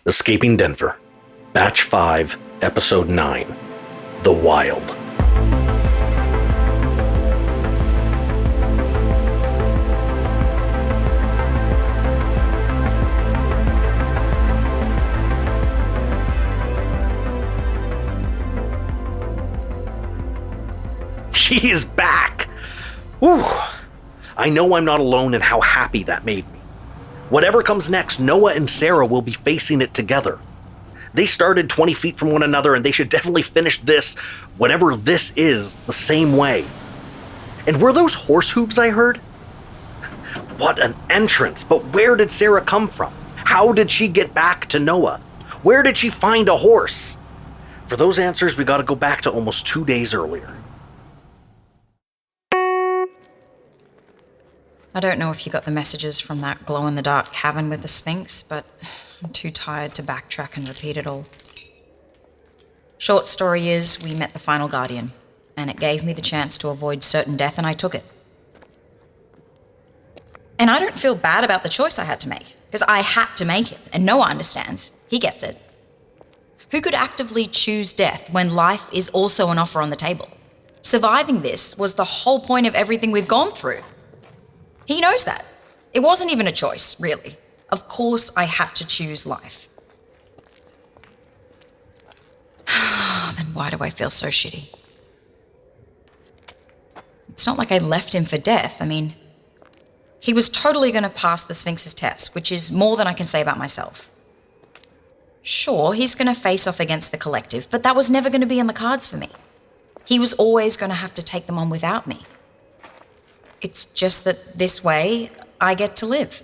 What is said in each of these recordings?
Escaping Denver, Batch 5, Episode 9, The Wild. She is back! Whew. I know I'm not alone in how happy that made me. Whatever comes next, Noah and Sara will be facing it together. They started 20 feet from one another, and they should definitely finish this, whatever this is, the same way. And were those horse hooves I heard? What an entrance! But where did Sara come from? How did she get back to Noah? Where did she find a horse? For those answers, we gotta go back to almost 2 days earlier. I don't know if you got the messages from that glow-in-the-dark cabin with the Sphinx, but I'm too tired to backtrack and repeat it all. Short story is, we met the final guardian, and it gave me the chance to avoid certain death, and I took it. And I don't feel bad about the choice I had to make, because I had to make it, and Noah understands. He gets it. Who could actively choose death when life is also an offer on the table? Surviving this was the whole point of everything we've gone through. He knows that. It wasn't even a choice, really. Of course I had to choose life. Then why do I feel so shitty? It's not like I left him for death. I mean, he was totally going to pass the Sphinx's test, which is more than I can say about myself. Sure, he's going to face off against the collective, but that was never going to be in the cards for me. He was always going to have to take them on without me. It's just that this way, I get to live.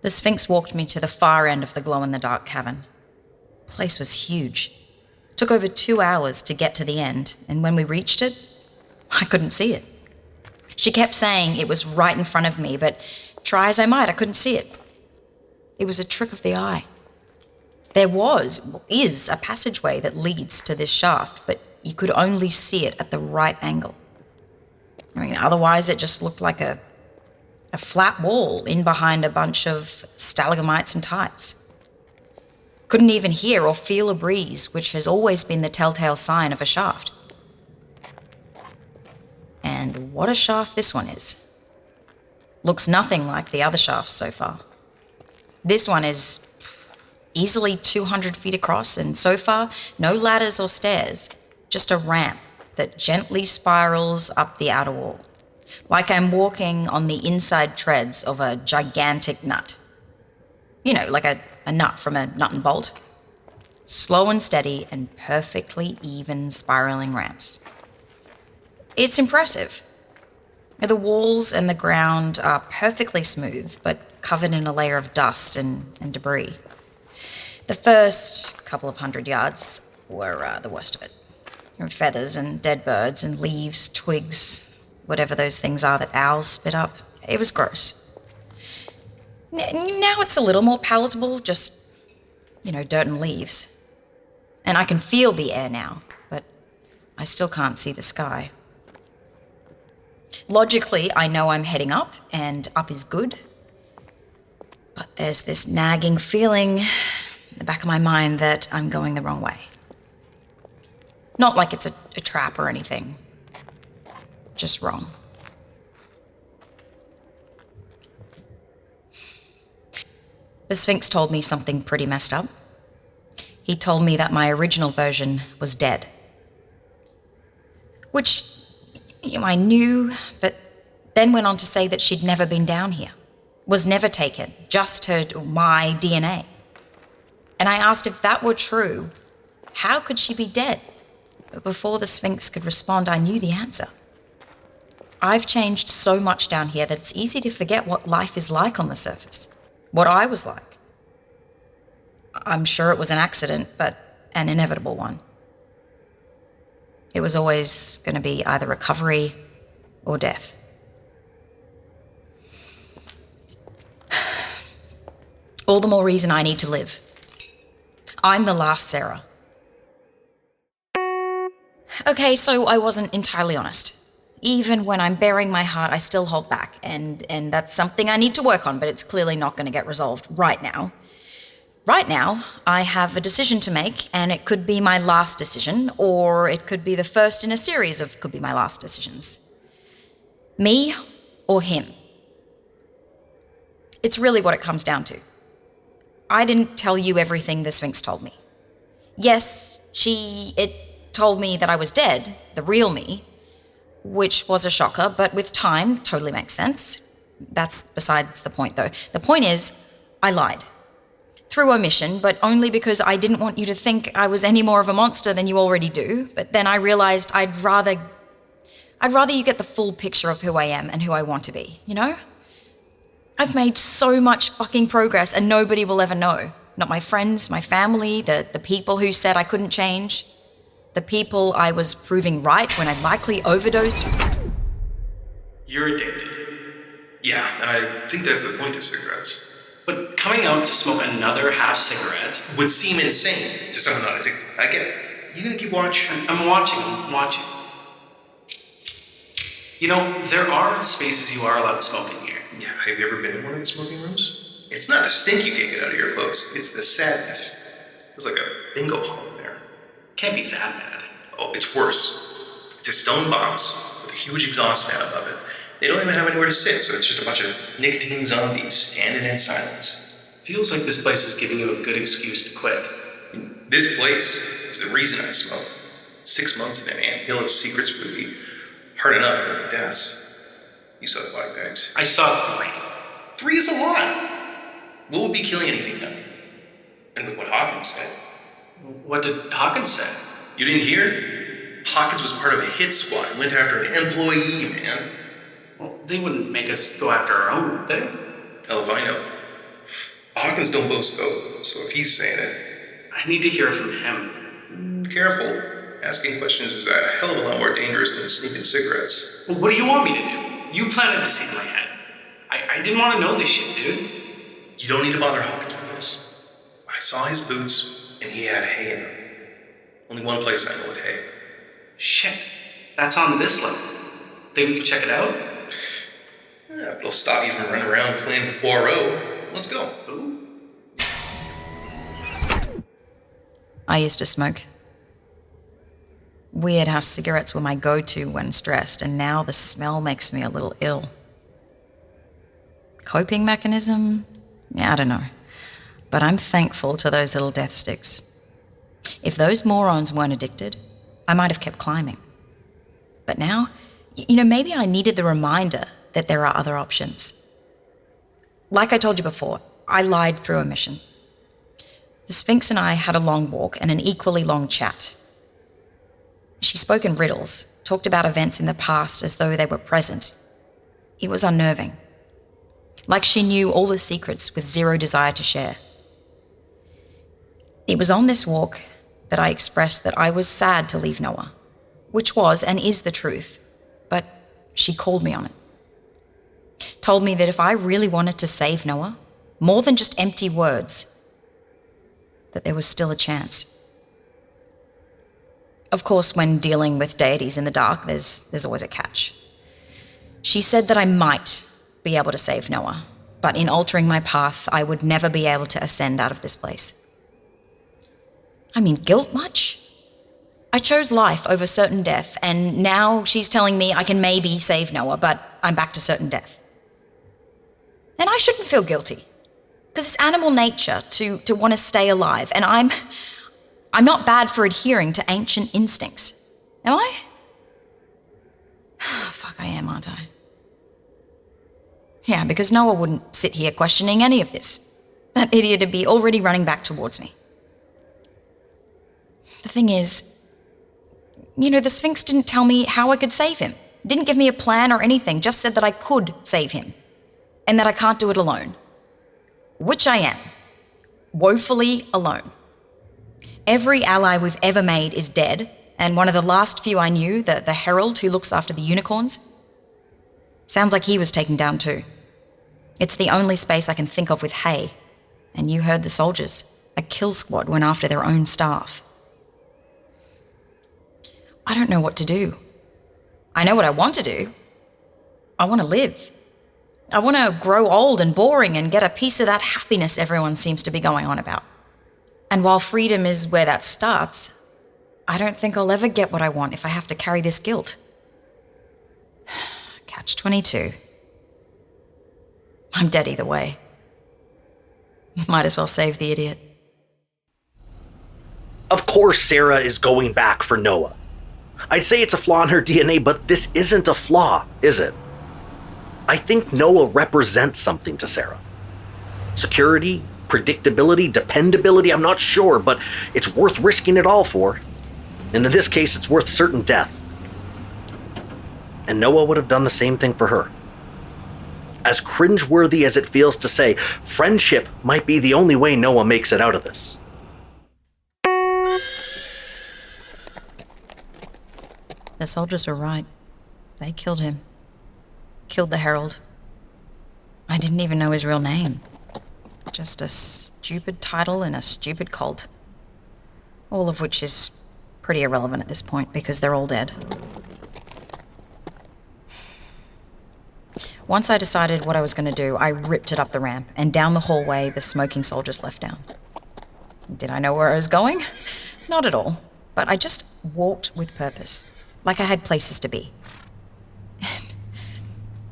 The Sphinx walked me to the far end of the glow-in-the-dark cavern. The place was huge. It took over 2 hours to get to the end, and when we reached it, I couldn't see it. She kept saying it was right in front of me, but try as I might, I couldn't see it. It was a trick of the eye. There is a passageway that leads to this shaft, but you could only see it at the right angle. I mean, otherwise it just looked like a flat wall in behind a bunch of stalagmites and tights. Couldn't even hear or feel a breeze, which has always been the telltale sign of a shaft. And what a shaft this one is. Looks nothing like the other shafts so far. This one is easily 200 feet across, and so far, no ladders or stairs. Just a ramp that gently spirals up the outer wall, like I'm walking on the inside treads of a gigantic nut. You know, like a nut from a nut and bolt. Slow and steady and perfectly even spiraling ramps. It's impressive. The walls and the ground are perfectly smooth, but covered in a layer of dust and debris. The first couple of 100 yards were the worst of it. Feathers and dead birds and leaves, twigs, whatever those things are that owls spit up. It was gross. Now it's a little more palatable, just, dirt and leaves. And I can feel the air now, but I still can't see the sky. Logically, I know I'm heading up, and up is good. But there's this nagging feeling in the back of my mind that I'm going the wrong way. Not like it's a trap or anything. Just wrong. The Sphinx told me something pretty messed up. He told me that my original version was dead. Which, I knew, but then went on to say that she'd never been down here. Was never taken, just my DNA. And I asked if that were true, how could she be dead? But before the Sphinx could respond, I knew the answer. I've changed so much down here that it's easy to forget what life is like on the surface, what I was like. I'm sure it was an accident, but an inevitable one. It was always going to be either recovery or death. All the more reason I need to live. I'm the last Sara. Okay, so I wasn't entirely honest. Even when I'm bearing my heart, I still hold back, and that's something I need to work on, but it's clearly not going to get resolved right now. Right now, I have a decision to make, and it could be my last decision, or it could be the first in a series of could be my last decisions. Me or him. It's really what it comes down to. I didn't tell you everything the Sphinx told me. Yes, it told me that I was dead, the real me, which was a shocker, but with time, totally makes sense. That's besides the point, though. The point is, I lied. Through omission, but only because I didn't want you to think I was any more of a monster than you already do. But then I realized I'd rather you get the full picture of who I am and who I want to be, you know? I've made so much fucking progress and nobody will ever know. Not my friends, my family, the people who said I couldn't change, the people I was proving right when I likely overdosed. You're addicted. Yeah, I think that's the point of cigarettes. But coming out to smoke another half cigarette Would seem insane to someone not addicted. I get it. You gonna keep watching? I'm watching. You know, there are spaces you are allowed to smoke in here. Yeah, have you ever been in one of the smoking rooms? It's not the stink you can't get out of your clothes. It's the sadness. There's like a bingo hall in there. Can't be that bad. Oh, it's worse. It's a stone box with a huge exhaust fan above it. They don't even have anywhere to sit, so it's just a bunch of nicotine zombies standing in silence. Feels like this place is giving you a good excuse to quit. This place is the reason I smoke. 6 months in an anthill of secrets would be hard enough for the deaths. You saw the body bags. I saw 3. 3 is a lot. What would be killing anything now? And with what Hawkins said. What did Hawkins say? You didn't hear? Hawkins was part of a hit squad and went after an employee, man. Well, they wouldn't make us go after our own, would they? Hell if I know. Hawkins don't boast though, so if he's saying it... I need to hear it from him. Careful. Asking questions is a hell of a lot more dangerous than sneaking cigarettes. Well, what do you want me to do? You planted the seed in my head. I didn't want to know this shit, dude. You don't need to bother Hawkins with this. I saw his boots, and he had hay in them. Only one place I know with hay. Shit. That's on this level. Think we can check it out? If it'll stop you from running around playing with Poirot, let's go. Ooh. I used to smoke. Weird how cigarettes were my go-to when stressed, and now the smell makes me a little ill. Coping mechanism? Yeah, I don't know. But I'm thankful to those little death sticks. If those morons weren't addicted, I might have kept climbing. But now, maybe I needed the reminder that there are other options. Like I told you before, I lied through omission. The Sphinx and I had a long walk and an equally long chat. She spoke in riddles, talked about events in the past as though they were present. It was unnerving. Like she knew all the secrets with zero desire to share. It was on this walk that I expressed that I was sad to leave Noah, which was and is the truth, but she called me on it. Told me that if I really wanted to save Noah, more than just empty words, that there was still a chance. Of course, when dealing with deities in the dark, there's always a catch. She said that I might be able to save Noah, but in altering my path, I would never be able to ascend out of this place. I mean, guilt much? I chose life over certain death, and now she's telling me I can maybe save Noah, but I'm back to certain death. And I shouldnbént feel guilty, because it's animal nature to want to stay alive, and I'm not bad for adhering to ancient instincts. Am I? Fuck, I am, aren't I? Yeah, because Noah wouldn't sit here questioning any of this. That idiot would be already running back towards me. The thing is, the Sphinx didn't tell me how I could save him. Didn't give me a plan or anything, just said that I could save him. And that I can't do it alone. Which I am. Woefully alone. Every ally we've ever made is dead, and one of the last few I knew, the herald who looks after the unicorns, sounds like he was taken down too. It's the only space I can think of with hay, and you heard the soldiers. A kill squad went after their own staff. I don't know what to do. I know what I want to do. I want to live. I want to grow old and boring and get a piece of that happiness everyone seems to be going on about. And while freedom is where that starts, I don't think I'll ever get what I want if I have to carry this guilt. Catch-22. I'm dead either way. Might as well save the idiot. Of course Sara is going back for Noah. I'd say it's a flaw in her DNA, but this isn't a flaw, is it? I think Noah represents something to Sara. Security, predictability, dependability, I'm not sure, but it's worth risking it all for. And in this case, it's worth certain death. And Noah would have done the same thing for her. As cringeworthy as it feels to say, friendship might be the only way Noah makes it out of this. The soldiers were right. They killed him. Killed the Herald. I didn't even know his real name. Just a stupid title in a stupid cult. All of which is pretty irrelevant at this point because they're all dead. Once I decided what I was going to do, I ripped it up the ramp and down the hallway the smoking soldiers left down. Did I know where I was going? Not at all. But I just walked with purpose, like I had places to be.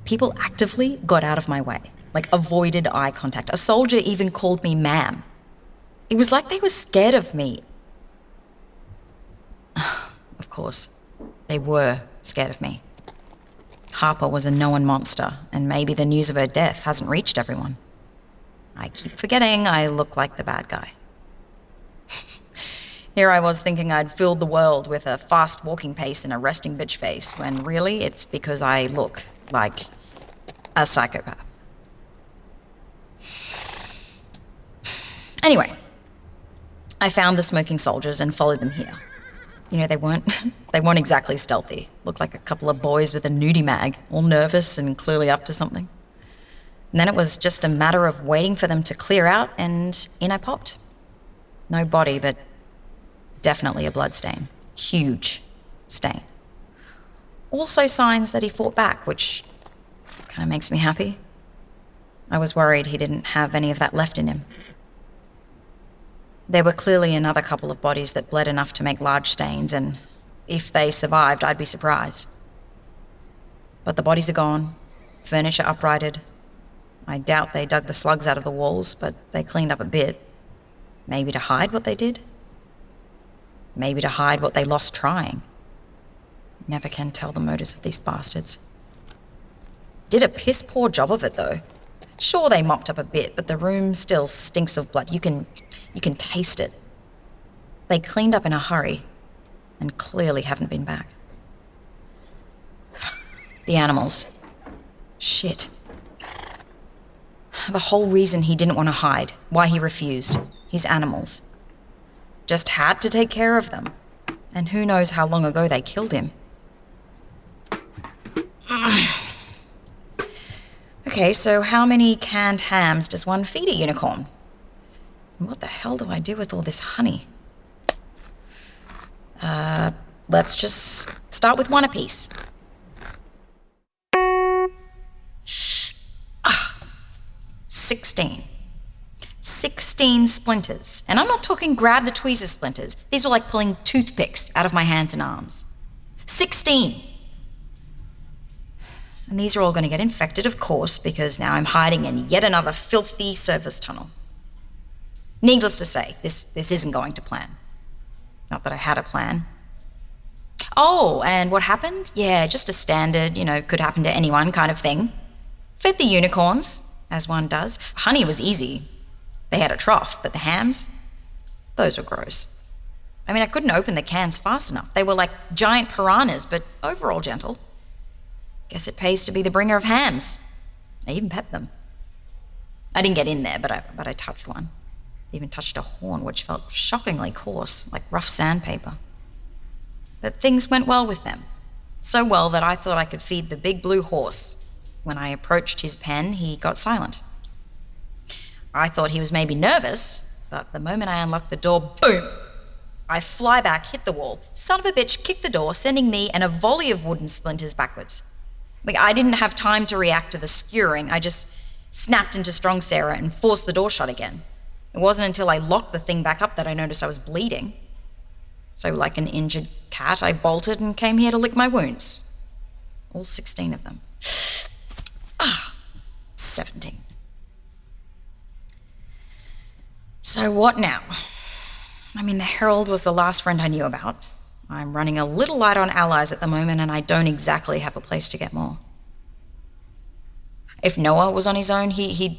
People actively got out of my way, like avoided eye contact. A soldier even called me ma'am. It was like they were scared of me. Of course, they were scared of me. Harper was a known monster, and maybe the news of her death hasn't reached everyone. I keep forgetting I look like the bad guy. Here I was thinking I'd filled the world with a fast walking pace and a resting bitch face, when really it's because I look like a psychopath. Anyway, I found the smoking soldiers and followed them here. You know, they weren't exactly stealthy. Looked like a couple of boys with a nudie mag, all nervous and clearly up to something. And then it was just a matter of waiting for them to clear out, and in I popped. No body, but definitely a blood stain. Huge stain. Also signs that he fought back, which kind of makes me happy. I was worried he didn't have any of that left in him. There were clearly another couple of bodies that bled enough to make large stains, and if they survived, I'd be surprised. But the bodies are gone, furniture uprighted. I doubt they dug the slugs out of the walls, but they cleaned up a bit. Maybe to hide what they did? Maybe to hide what they lost trying. Never can tell the motives of these bastards. Did a piss-poor job of it, though. Sure, they mopped up a bit, but the room still stinks of blood. You can taste it. They cleaned up in a hurry and clearly haven't been back. The animals. Shit. The whole reason he didn't want to hide, why he refused, his animals. Just had to take care of them. And who knows how long ago they killed him. Okay, so how many canned hams does one feed a unicorn? What the hell do I do with all this honey? Let's just start with one apiece. 16. 16 splinters. And I'm not talking grab the tweezers splinters. These were like pulling toothpicks out of my hands and arms. 16. And these are all going to get infected, of course, because now I'm hiding in yet another filthy service tunnel. Needless to say, this isn't going to plan. Not that I had a plan. Oh, and what happened? Yeah, just a standard, could happen to anyone kind of thing. Fed the unicorns, as one does. Honey was easy. They had a trough, but the hams, those were gross. I mean, I couldn't open the cans fast enough. They were like giant piranhas, but overall gentle. Guess it pays to be the bringer of hams. I even pet them. I didn't get in there, but I touched one. Even touched a horn, which felt shockingly coarse, like rough sandpaper. But things went well with them. So well that I thought I could feed the big blue horse. When I approached his pen, he got silent. I thought he was maybe nervous, but the moment I unlocked the door, boom! I fly back, hit the wall. Son of a bitch kicked the door, sending me and a volley of wooden splinters backwards. I didn't have time to react to the skewering. I just snapped into strong Sara and forced the door shut again. It wasn't until I locked the thing back up that I noticed I was bleeding. So like an injured cat, I bolted and came here to lick my wounds. All 16 of them. 17. So what now? The Herald was the last friend I knew about. I'm running a little light on allies at the moment, and I don't exactly have a place to get more. If Noah was on his own, he'd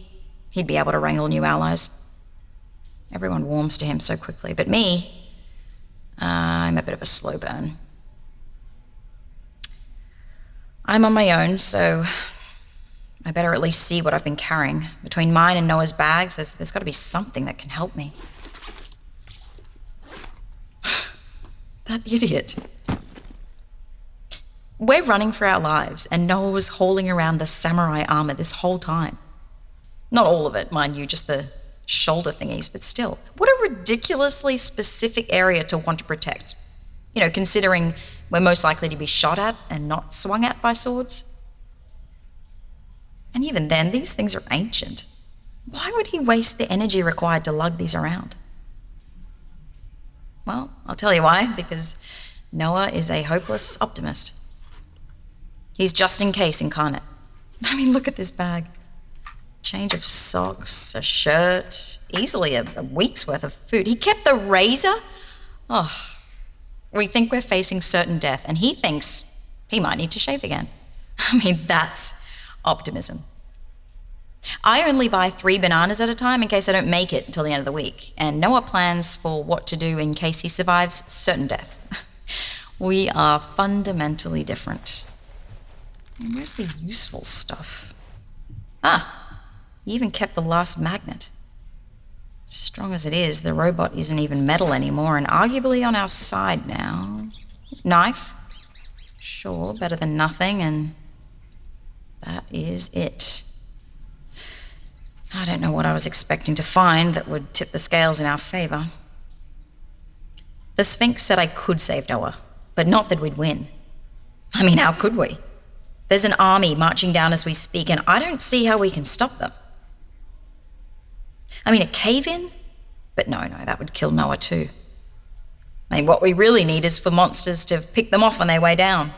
be able to wrangle new allies. Everyone warms to him so quickly, but me, I'm a bit of a slow burn. I'm on my own, so I better at least see what I've been carrying. Between mine and Noah's bags, there's got to be something that can help me. That idiot. We're running for our lives, and Noah was hauling around the samurai armor this whole time. Not all of it, mind you, just the shoulder thingies, but still. What a ridiculously specific area to want to protect. Considering we're most likely to be shot at and not swung at by swords. And even then, these things are ancient. Why would he waste the energy required to lug these around? Well, I'll tell you why, because Noah is a hopeless optimist. He's just in case incarnate. Look at this bag. Change of socks, a shirt, easily a week's worth of food. He kept the razor? We think we're facing certain death, and he thinks he might need to shave again. That's optimism. I only buy 3 bananas at a time in case I don't make it until the end of the week, and Noah plans for what to do in case he survives certain death. We are fundamentally different. And where's the useful stuff? He even kept the last magnet. Strong as it is, the robot isn't even metal anymore and arguably on our side now. Knife? Sure, better than nothing, and that is it. I don't know what I was expecting to find that would tip the scales in our favor. The Sphinx said I could save Noah, but not that we'd win. How could we? There's an army marching down as we speak, and I don't see how we can stop them. A cave-in? But no, that would kill Noah too. What we really need is for monsters to pick them off on their way down.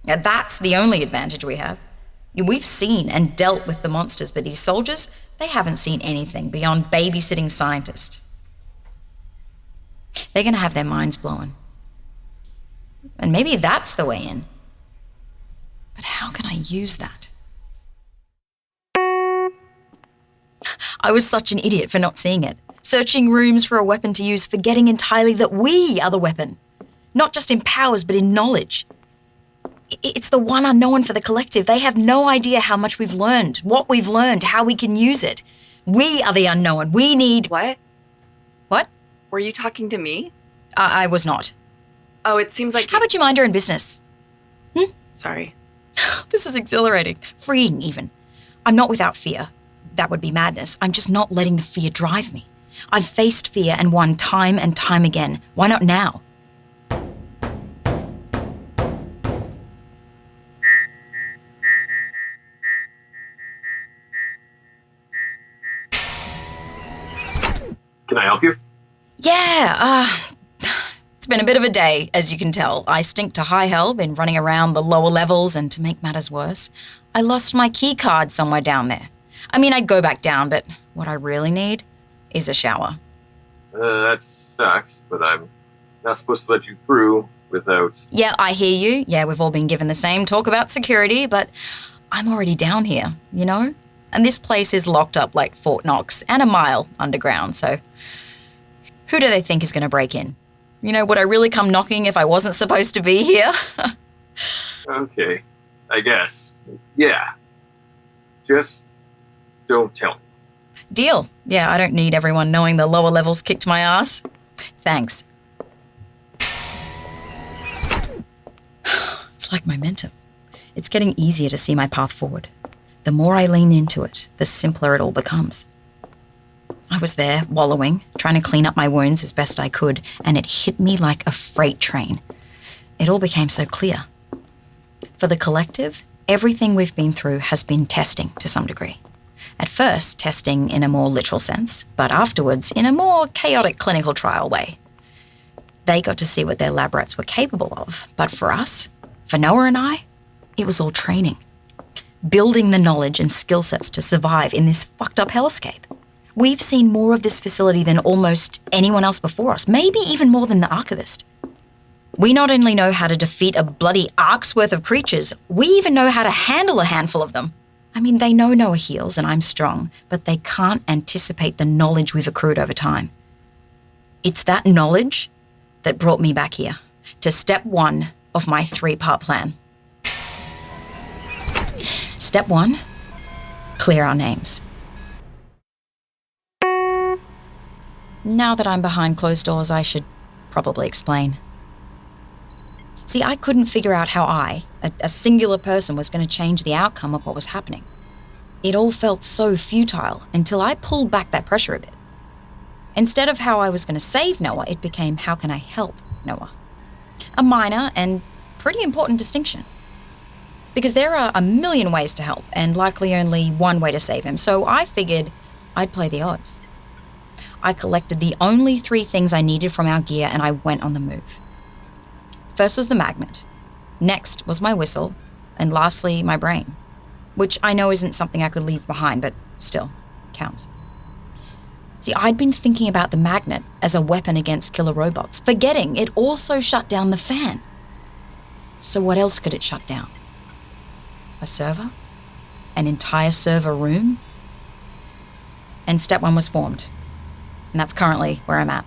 Now, that's the only advantage we have. We've seen and dealt with the monsters, but these soldiers, they haven't seen anything beyond babysitting scientists. They're going to have their minds blown. And maybe that's the way in. But how can I use that? I was such an idiot for not seeing it. Searching rooms for a weapon to use, forgetting entirely that we are the weapon. Not just in powers, but in knowledge. It's the one unknown for the collective. They have no idea how much we've learned, what we've learned, how we can use it. We are the unknown. We need... What? What? Were you talking to me? I was not. Oh, it seems like... How about you mind your own business? Sorry. This is exhilarating. Freeing, even. I'm not without fear. That would be madness. I'm just not letting the fear drive me. I've faced fear and won time and time again. Why not now? Can I help you? Yeah, it's been a bit of a day, as you can tell. I stink to high hell, been running around the lower levels, and to make matters worse, I lost my key card somewhere down there. I'd go back down, but what I really need is a shower. That sucks, but I'm not supposed to let you through without... Yeah, I hear you. Yeah, we've all been given the same talk about security, but I'm already down here, you know? And this place is locked up like Fort Knox and a mile underground, so who do they think is going to break in? Would I really come knocking if I wasn't supposed to be here? Okay, I guess. Yeah. Just don't tell me. Deal. Yeah, I don't need everyone knowing the lower levels kicked my ass. Thanks. It's like momentum. It's getting easier to see my path forward. The more I lean into it, the simpler it all becomes. I was there, wallowing, trying to clean up my wounds as best I could, and it hit me like a freight train. It all became so clear. For the collective, everything we've been through has been testing to some degree. At first, testing in a more literal sense, but afterwards in a more chaotic clinical trial way. They got to see what their lab rats were capable of, but for us, for Noah and I, it was all training. Building the knowledge and skill sets to survive in this fucked up hellscape. We've seen more of this facility than almost anyone else before us, maybe even more than the archivist. We not only know how to defeat a bloody ark's worth of creatures, we even know how to handle a handful of them. I mean, they know Noah heals and I'm strong, but they can't anticipate the knowledge we've accrued over time. It's that knowledge that brought me back here, to step 1 of my 3-part plan. Step 1, clear our names. Now that I'm behind closed doors, I should probably explain. See, I couldn't figure out how I, a singular person, was going to change the outcome of what was happening. It all felt so futile until I pulled back that pressure a bit. Instead of how I was going to save Noah, it became how can I help Noah? A minor and pretty important distinction. Because there are a million ways to help, and likely only one way to save him, so I figured I'd play the odds. I collected the only 3 things I needed from our gear and I went on the move. First was the magnet, next was my whistle, and lastly, my brain. Which I know isn't something I could leave behind, but still, counts. See, I'd been thinking about the magnet as a weapon against killer robots, forgetting it also shut down the fan. So what else could it shut down? A server? An entire server room? And step 1 was formed. And that's currently where I'm at.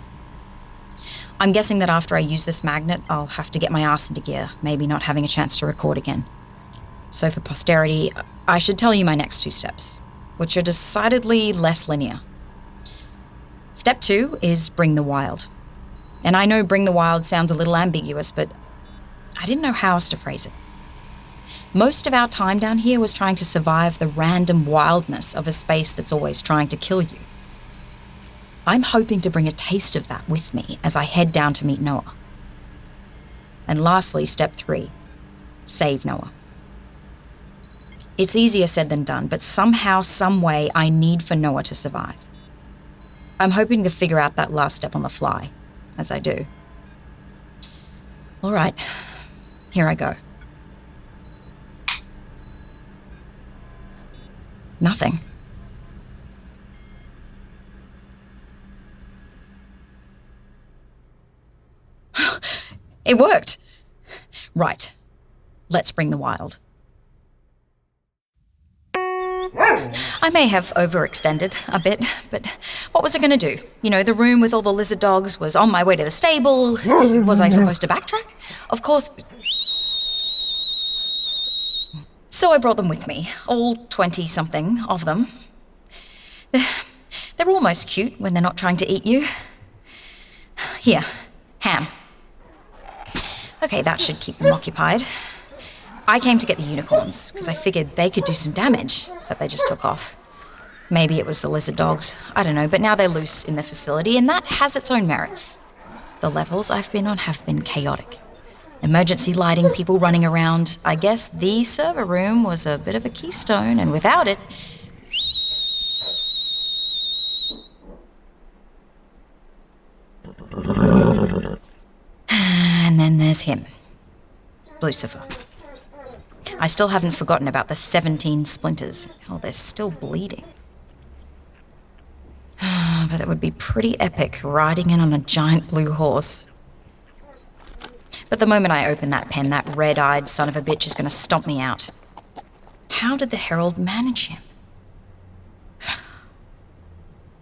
I'm guessing that after I use this magnet, I'll have to get my ass into gear, maybe not having a chance to record again. So for posterity, I should tell you my next 2 steps, which are decidedly less linear. Step 2 is bring the wild. And I know bring the wild sounds a little ambiguous, but I didn't know how else to phrase it. Most of our time down here was trying to survive the random wildness of a space that's always trying to kill you. I'm hoping to bring a taste of that with me as I head down to meet Noah. And lastly, step 3, save Noah. It's easier said than done, but somehow, some way, I need for Noah to survive. I'm hoping to figure out that last step on the fly, as I do. All right, here I go. Nothing. It worked. Right. Let's bring the wild. I may have overextended a bit, but what was I going to do? You know, the room with all the lizard dogs was on my way to the stable. Was I supposed to backtrack? Of course. So I brought them with me, all 20-something of them. They're almost cute when they're not trying to eat you. Here, ham. Okay, that should keep them occupied. I came to get the unicorns, because I figured they could do some damage, but they just took off. Maybe it was the lizard dogs, I don't know, but now they're loose in the facility, and that has its own merits. The levels I've been on have been chaotic. Emergency lighting, people running around. I guess the server room was a bit of a keystone, and without it... And then there's him. Lucifer. I still haven't forgotten about the 17 splinters. Oh, they're still bleeding. But that would be pretty epic, riding in on a giant blue horse. But the moment I open that pen, that red-eyed son of a bitch is going to stomp me out. How did the Herald manage him?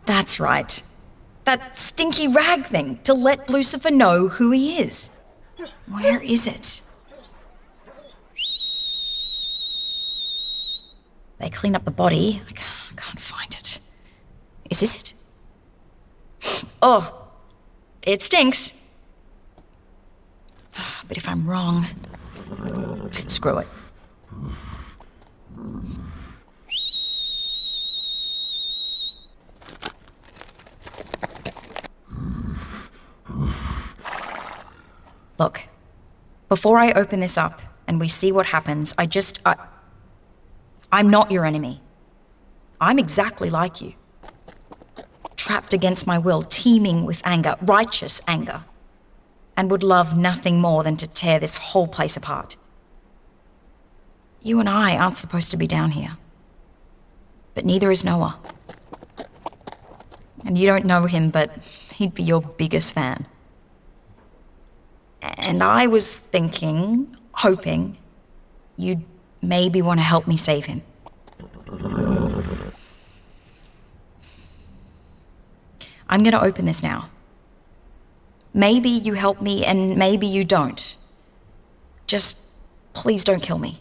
That's right. That stinky rag thing, to let Lucifer know who he is. Where is it? They clean up the body. I can't find it. Is this it? Oh, it stinks. But if I'm wrong, screw it. Look, before I open this up and we see what happens, I'm not your enemy. I'm exactly like you. Trapped against my will, teeming with anger, righteous anger, and would love nothing more than to tear this whole place apart. You and I aren't supposed to be down here. But neither is Noah. And you don't know him, but he'd be your biggest fan. And I was thinking, hoping, you'd maybe want to help me save him. I'm going to open this now. Maybe you help me and maybe you don't. Just please don't kill me.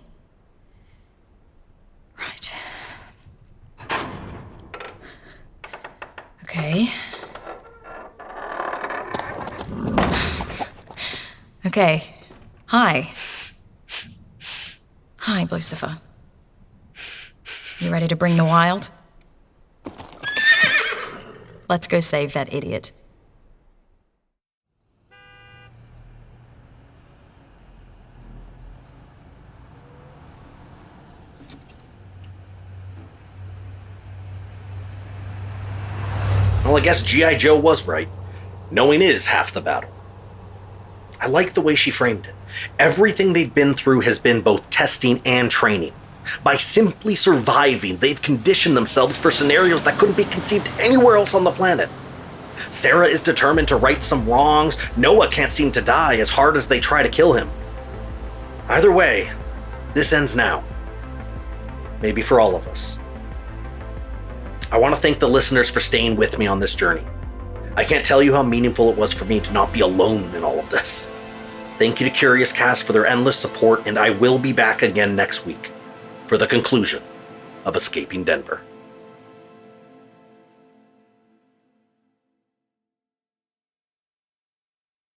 Right. Okay. Okay. Hi. Hi, Lucifer. You ready to bring the wild? Let's go save that idiot. Well, I guess G.I. Joe was right. Knowing is half the battle. I like the way she framed it. Everything they've been through has been both testing and training. By simply surviving, they've conditioned themselves for scenarios that couldn't be conceived anywhere else on the planet. Sara is determined to right some wrongs. Noah can't seem to die as hard as they try to kill him. Either way, this ends now. Maybe for all of us. I want to thank the listeners for staying with me on this journey. I can't tell you how meaningful it was for me to not be alone in all of this. Thank you to Curious Cast for their endless support, and I will be back again next week for the conclusion of Escaping Denver.